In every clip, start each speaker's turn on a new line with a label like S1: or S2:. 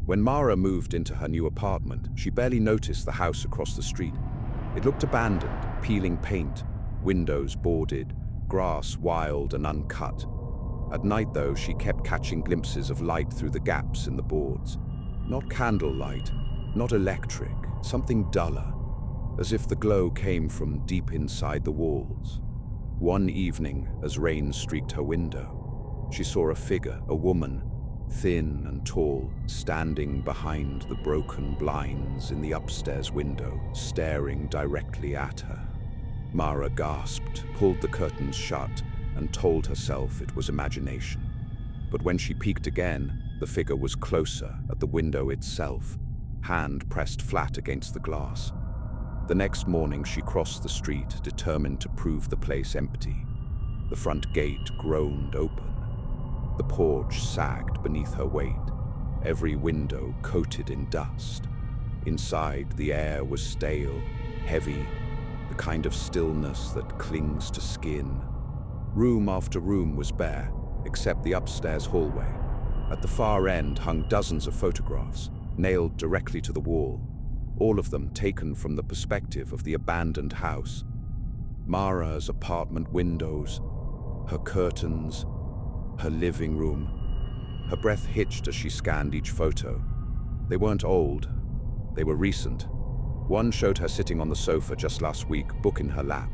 S1: When Mara moved into her new apartment, she barely noticed the house across the street. It looked abandoned, peeling paint, windows boarded, grass wild and uncut. At night, though, she kept catching glimpses of light through the gaps in the boards. Not candlelight, not electric, something duller, as if the glow came from deep inside the walls. One evening, as rain streaked her window, she saw a figure, a woman, thin and tall, standing behind the broken blinds in the upstairs window, staring directly at her. Mara gasped, pulled the curtains shut, and told herself it was imagination. But when she peeked again, the figure was closer, at the window itself, hand pressed flat against the glass. The next morning she crossed the street, determined to prove the place empty. The front gate groaned open. The porch sagged beneath her weight, every window coated in dust. Inside, the air was stale, heavy, the kind of stillness that clings to skin. Room after room was bare, except the upstairs hallway. At the far end hung dozens of photographs, nailed directly to the wall, all of them taken from the perspective of the abandoned house. Mara's apartment windows, her curtains, her living room. Her breath hitched as she scanned each photo. They weren't old, they were recent. One showed her sitting on the sofa just last week, book in her lap.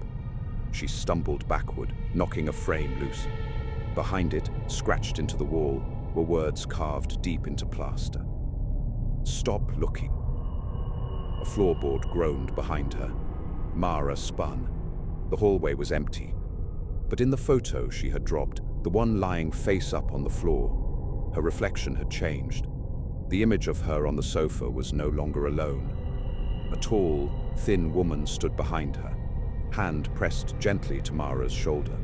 S1: She stumbled backward, knocking a frame loose. Behind it, scratched into the wall, were words carved deep into plaster. "Stop looking." A floorboard groaned behind her. Mara spun. The hallway was empty. But in the photo she had dropped, the one lying face up on the floor, her reflection had changed. The image of her on the sofa was no longer alone. A tall, thin woman stood behind her, hand pressed gently to Mara's shoulder.